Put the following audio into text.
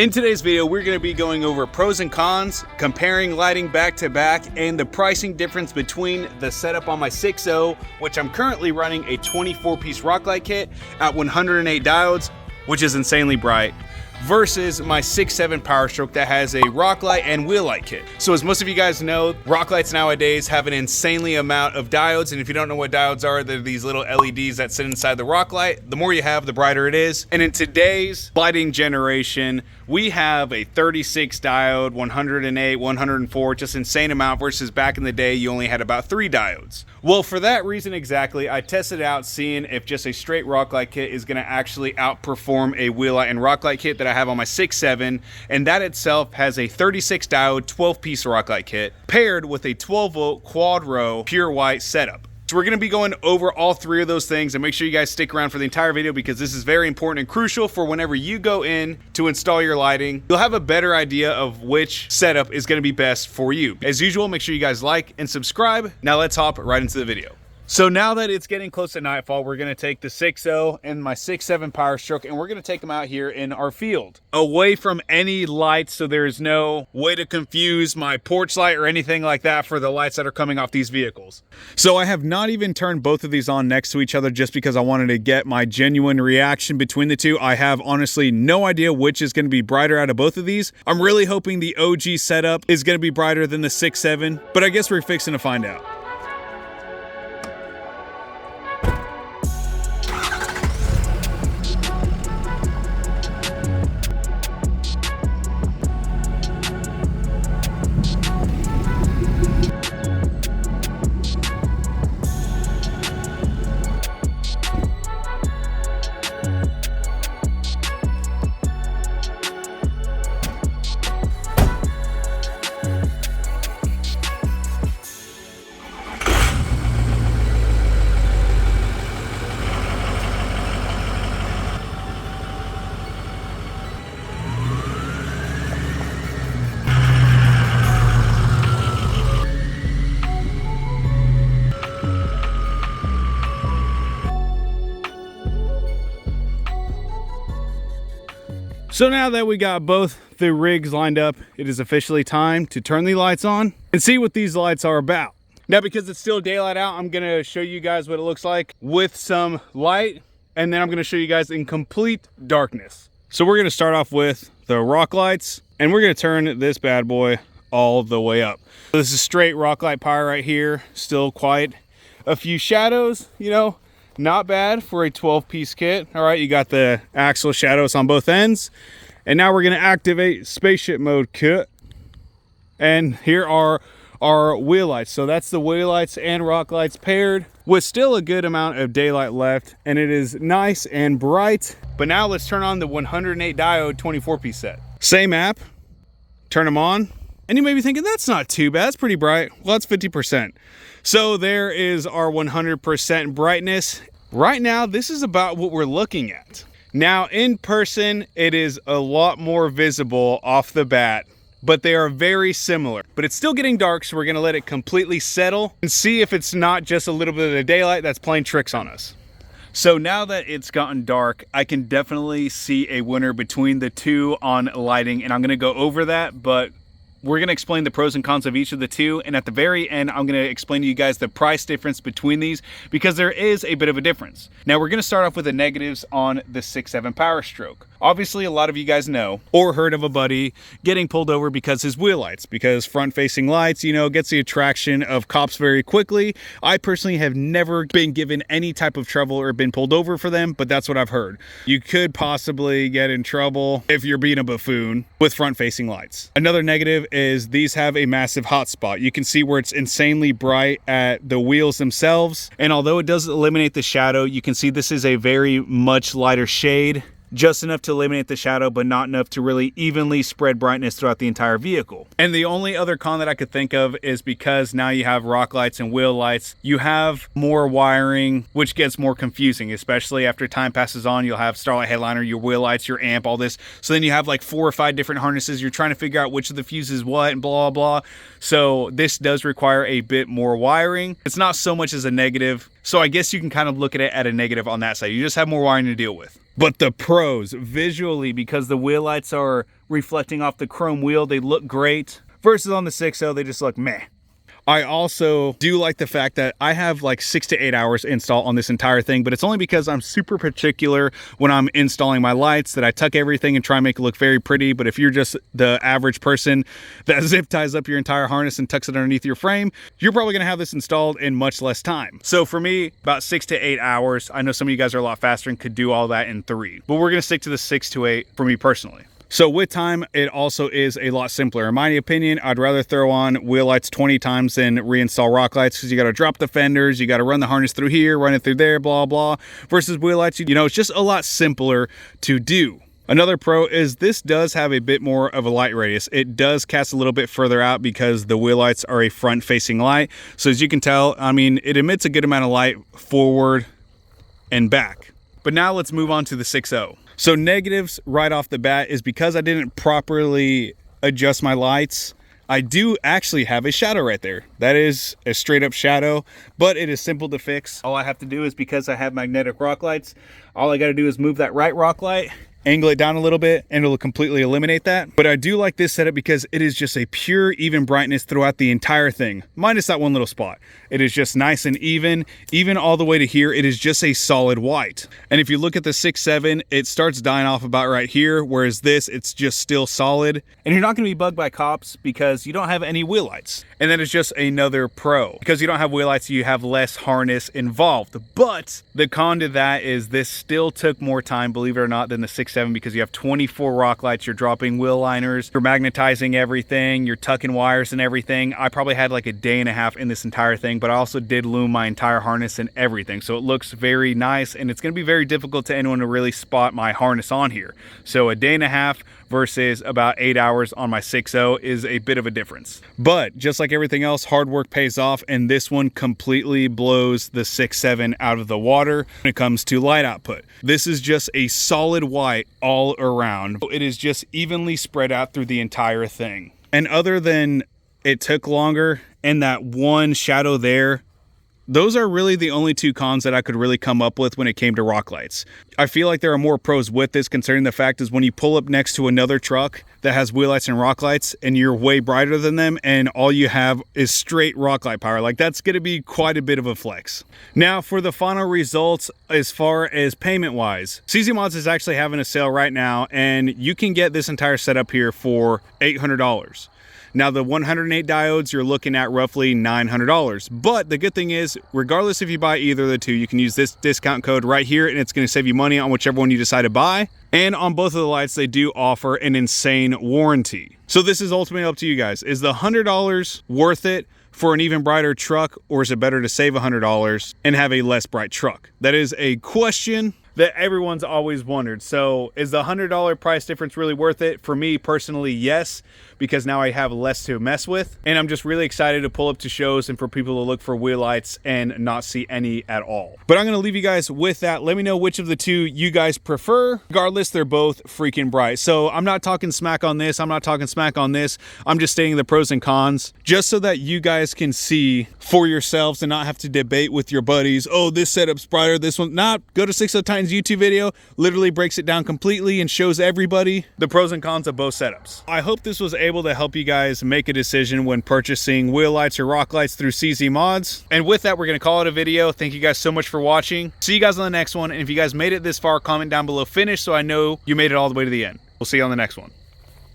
In today's video, we're going to be going over pros and cons, comparing lighting back to back, and the pricing difference between the setup on my 6.0, which I'm currently running a 24-piece Rocklight kit at 108 diodes, which is insanely bright, versus my 6.7 Powerstroke that has a Rocklight and Wheelight kit. So as most of you guys know, Rocklights nowadays have an insanely amount of diodes, and if you don't know what diodes are, they're these little LEDs that sit inside the Rocklight. The more you have, the brighter it is. And in today's lighting generation, we have a 36 diode, 108, 104, just insane amount, versus back in the day, you only had about 3 diodes. Well, for that reason exactly, I tested out seeing if just a straight Rocklight kit is gonna actually outperform a Wheelight and Rocklight kit that I have on my 6.7, and that itself has a 36 diode, 12-piece Rocklight kit paired with a 12-volt quad row pure white setup. So we're going to be going over all 3 of those things, and make sure you guys stick around for the entire video because this is very important and crucial for whenever you go in to install your lighting. You'll have a better idea of which setup is going to be best for you. As usual, make sure you guys like and subscribe. Now let's hop right into the video. So now that it's getting close to nightfall, we're gonna take the 6.0 and my 6.7 Powerstroke, and we're gonna take them out here in our field, away from any lights, so there's no way to confuse my porch light or anything like that for the lights that are coming off these vehicles. So I have not even turned both of these on next to each other just because I wanted to get my genuine reaction between the two. I have honestly no idea which is gonna be brighter out of both of these. I'm really hoping the OG setup is gonna be brighter than the 6.7, but I guess we're fixing to find out. So now that we got both the rigs lined up, it is officially time to turn the lights on and see what these lights are about. Now, because it's still daylight out, I'm gonna show you guys what it looks like with some light, and then I'm gonna show you guys in complete darkness. So we're gonna start off with the Rocklights, and we're gonna turn this bad boy all the way up. So this is straight Rocklight power right here, still quite a few shadows, you know, not bad for a 12-piece kit. All right, you got the axle shadows on both ends. And now we're gonna activate spaceship mode kit. And here are our Wheelights. So that's the Wheelights and Rocklights paired with still a good amount of daylight left. And it is nice and bright. But now let's turn on the 108 diode 24-piece set. Same app, turn them on. And you may be thinking, that's not too bad, that's pretty bright. Well, that's 50%. So there is our 100% brightness. Right now, this is about what we're looking at. Now, in person, it is a lot more visible off the bat, but they are very similar. But it's still getting dark, so we're gonna let it completely settle and see if it's not just a little bit of the daylight that's playing tricks on us. So now that it's gotten dark, I can definitely see a winner between the two on lighting, and I'm gonna go over that, but we're gonna explain the pros and cons of each of the two, and at the very end, I'm gonna explain to you guys the price difference between these because there is a bit of a difference. Now, we're gonna start off with the negatives on the 6.7 Powerstroke. Obviously, a lot of you guys know or heard of a buddy getting pulled over because his Wheelights, because front-facing lights, you know, gets the attraction of cops very quickly. I personally have never been given any type of trouble or been pulled over for them, but that's what I've heard. You could possibly get in trouble if you're being a buffoon with front-facing lights. Another negative is these have a massive hotspot. You can see where it's insanely bright at the wheels themselves, and although it does eliminate the shadow, you can see this is a very much lighter shade. just enough to eliminate the shadow, but not enough to really evenly spread brightness throughout the entire vehicle. And the only other con that I could think of is because now you have Rocklights and Wheelights, you have more wiring, which gets more confusing, especially after time passes on. You'll have Starlight Headliner, your Wheelights, your amp, all this. So then you have like 4 or 5 different harnesses. You're trying to figure out which of the fuses what and blah, blah. So this does require a bit more wiring. It's not so much as a negative. So I guess you can kind of look at it at a negative on that side. You just have more wiring to deal with. But the pros, visually, because the wheel lights are reflecting off the chrome wheel, they look great. Versus on the 6.0, they just look meh. I also do like the fact that I have like 6 to 8 hours install on this entire thing, but it's only because I'm super particular when I'm installing my lights that I tuck everything and try and make it look very pretty. But if you're just the average person that zip ties up your entire harness and tucks it underneath your frame, you're probably gonna have this installed in much less time. So for me, about 6 to 8 hours. I know some of you guys are a lot faster and could do all that in 3, but we're gonna stick to the 6 to 8 for me personally. So with time, it also is a lot simpler. In my opinion, I'd rather throw on Wheelights 20 times than reinstall Rocklights, because you got to drop the fenders, you got to run the harness through here, run it through there, blah, blah. Versus Wheelights, you know, it's just a lot simpler to do. Another pro is this does have a bit more of a light radius. It does cast a little bit further out because the Wheelights are a front-facing light. So as you can tell, I mean, it emits a good amount of light forward and back. But now let's move on to the 6.0. So negatives right off the bat is because I didn't properly adjust my lights. I do actually have a shadow right there. That is a straight up shadow, but it is simple to fix. All I have to do is, because I have magnetic rock lights, all I got to do is move that right rock light, angle it down a little bit, and it'll completely eliminate that. But I do like this setup because it is just a pure even brightness throughout the entire thing, minus that one little spot. It is just nice and even all the way to here. It is just a solid white. And if you look at the 6.7, it starts dying off about right here, whereas this, it's just still solid. And you're not going to be bugged by cops because you don't have any wheel lights. And that is just another pro. Because you don't have wheel lights, you have less harness involved. But the con to that is this still took more time, believe it or not, than the 6.7, because you have 24 rock lights, you're dropping wheel liners, you're magnetizing everything, you're tucking wires and everything. I probably had like a day and a half in this entire thing, but I also did loom my entire harness and everything. So it looks very nice, and it's going to be very difficult to anyone to really spot my harness on here. So a day and a half versus about 8 hours on my 6.0 is a bit of a difference. But just like everything else, hard work pays off, and this one completely blows the 6.7 out of the water when it comes to light output. This is just a solid white all around. It is just evenly spread out through the entire thing. And other than it took longer and that one shadow there, those are really the only two cons that I could really come up with when it came to Rocklights. I feel like there are more pros with this, considering the fact is when you pull up next to another truck that has Wheelights and Rocklights and you're way brighter than them and all you have is straight Rocklight power, like that's going to be quite a bit of a flex. Now for the final results as far as payment wise, CZMODS is actually having a sale right now and you can get this entire setup here for $800. Now the 108 diodes, you're looking at roughly $900. But the good thing is, regardless if you buy either of the two, you can use this discount code right here and it's going to save you money on whichever one you decide to buy. And on both of the lights, they do offer an insane warranty. So this is ultimately up to you guys. Is the $100 worth it for an even brighter truck, or is it better to save $100 and have a less bright truck? That is a question that everyone's always wondered. So is the $100 price difference really worth it? For me personally, yes, because now I have less to mess with. And I'm just really excited to pull up to shows and for people to look for Wheelights and not see any at all. But I'm gonna leave you guys with that. Let me know which of the two you guys prefer. Regardless, they're both freaking bright. So I'm not talking smack on this, I'm not talking smack on this. I'm just stating the pros and cons, just so that you guys can see for yourselves and not have to debate with your buddies. Oh, this setup's brighter, this one not. Go to 6.0 Titan's YouTube video, literally breaks it down completely and shows everybody the pros and cons of both setups. I hope this was able to help you guys make a decision when purchasing Wheelights or Rocklights through CZMODS. And with that, we're gonna call it a video. Thank you guys so much for watching. See you guys on the next one. And if you guys made it this far, comment down below finish so I know you made it all the way to the end. We'll see you on the next one.